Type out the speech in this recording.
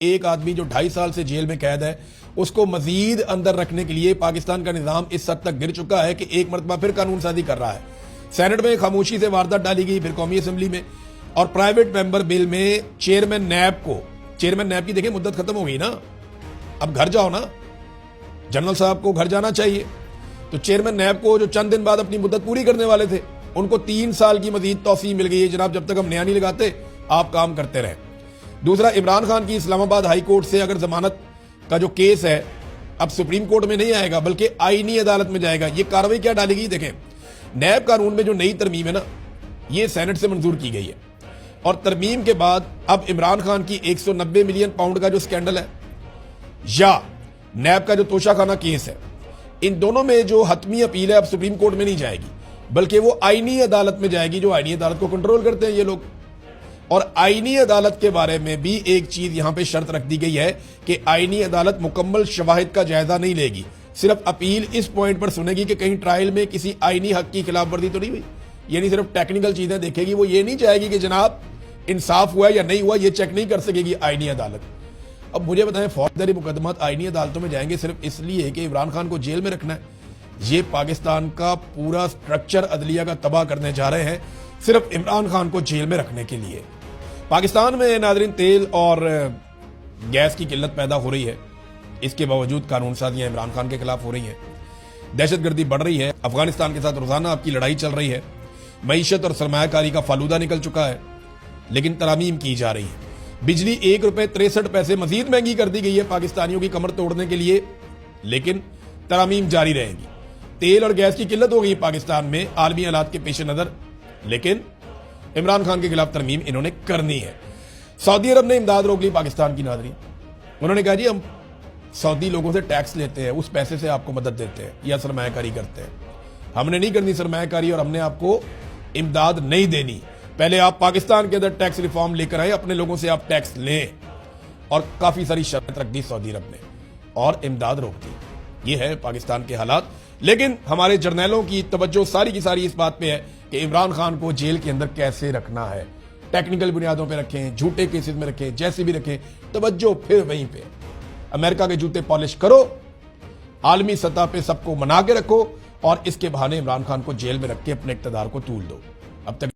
ایک آدمی جو 2.5 سال سے جیل میں قید ہے اس کو مزید اندر رکھنے کے لیے پاکستان کا نظام اس حد تک گر چکا ہے کہ ایک مرتبہ پھر قانون سازی کر رہا ہے. سینٹ میں خاموشی سے واردات ڈالی گئی, پھر قومی اسمبلی میں, اور پرائیویٹ ممبر بل میں چیئرمین نیب کی دیکھیں مدت ختم ہو گئی نا, اب گھر جاؤ نا, جنرل صاحب کو گھر جانا چاہیے. تو چیئرمین نیب کو جو چند دن بعد اپنی مدت پوری کرنے والے تھے ان کو 3 سال کی مزید توسیع مل گئی ہے. جناب جب تک ہم نیا نہیں لگاتے آپ کام کرتے رہیں. دوسرا, عمران خان کی اسلام آباد ہائی کورٹ سے اگر ضمانت کا جو کیس ہے اب سپریم کورٹ میں نہیں آئے گا بلکہ آئینی عدالت میں جائے گا. یہ کارروائی کیا ڈالے گی دیکھیں, نیب قانون میں جو نئی ترمیم ہے نا یہ سینٹ سے منظور کی گئی ہے, اور ترمیم کے بعد اب عمران خان کی 190 ملین پاؤنڈ کا جو سکینڈل ہے یا نیب کا جو توشہ خانہ کیس ہے, ان دونوں میں جو حتمی اپیل ہے اب سپریم کورٹ میں نہیں جائے گی بلکہ وہ آئینی عدالت میں جائے گی, جو آئینی عدالت کو کنٹرول کرتے ہیں یہ لوگ. اور آئینی عدالت کے بارے میں بھی ایک چیز یہاں پہ شرط رکھ دی گئی ہے کہ آئینی عدالت مکمل شواہد کا جائزہ نہیں لے گی, صرف اپیل اس پوائنٹ پر سنے گی کہ کہیں ٹرائل میں کسی آئینی حق کی خلاف ورزی تو نہیں ہوئی. یعنی صرف ٹیکنیکل چیزیں دیکھے گی, وہ یہ نہیں چاہے گی کہ جناب انصاف ہوا یا نہیں ہوا, یہ چیک نہیں کر سکے گی آئینی عدالت. اب مجھے بتائیں فوجداری مقدمات آئینی عدالتوں میں جائیں گے صرف اس لیے کہ عمران خان کو جیل میں رکھنا ہے؟ یہ پاکستان کا پورا سٹرکچر عدلیہ کا تباہ کرنے جا رہے ہیں صرف عمران خان کو جیل میں رکھنے کے لیے. پاکستان میں ناظرین تیل اور گیس کی قلت پیدا ہو رہی ہے, اس کے باوجود قانون سازیاں عمران خان کے خلاف ہو رہی ہیں, دہشت گردی بڑھ رہی ہے, افغانستان کے ساتھ روزانہ آپ کی لڑائی چل رہی ہے, معیشت اور سرمایہ کاری کا فالودہ نکل چکا ہے لیکن ترامیم کی جا رہی ہے. بجلی 1 روپے 63 پیسے مزید مہنگی کر دی گئی ہے پاکستانیوں کی کمر توڑنے کے لیے, لیکن ترامیم جاری رہیں گی. تیل اور گیس کی قلت ہو گئی پاکستان میں عالمی حالات کے پیش نظر, لیکن عمران خان کے خلاف ترمیم انہوں نے کرنی ہے. سعودی عرب نے امداد روک لی پاکستان کی ناظرین. انہوں نے کہا جی ہم سعودی لوگوں سے ٹیکس لیتے ہیں, اس پیسے سے آپ کو مدد دیتے ہیں یا سرمایہ کاری کرتے ہیں. ہم نے نہیں کرنی سرمایہ کاری اور ہم نے آپ کو امداد نہیں دینی. پہلے آپ پاکستان کے اندر ٹیکس ریفارم لے کر آئے, اپنے لوگوں سے آپ ٹیکس لیں, اور کافی ساری شرط رکھ دی سعودی عرب نے اور امداد روک دی. یہ ہے پاکستان کے حالات. لیکن ہمارے جرنیلوں کی توجہ ساری کی ساری اس بات پہ ہے کہ عمران خان کو جیل کے اندر کیسے رکھنا ہے. ٹیکنیکل بنیادوں پہ رکھیں, جھوٹے کیسز میں رکھیں, جیسے بھی رکھیں, توجہ پھر وہیں پہ. امریکہ کے جوتے پالش کرو, عالمی سطح پہ سب کو منا کے رکھو, اور اس کے بہانے عمران خان کو جیل میں رکھ کے اپنے اقتدار کو طول دو. اب تک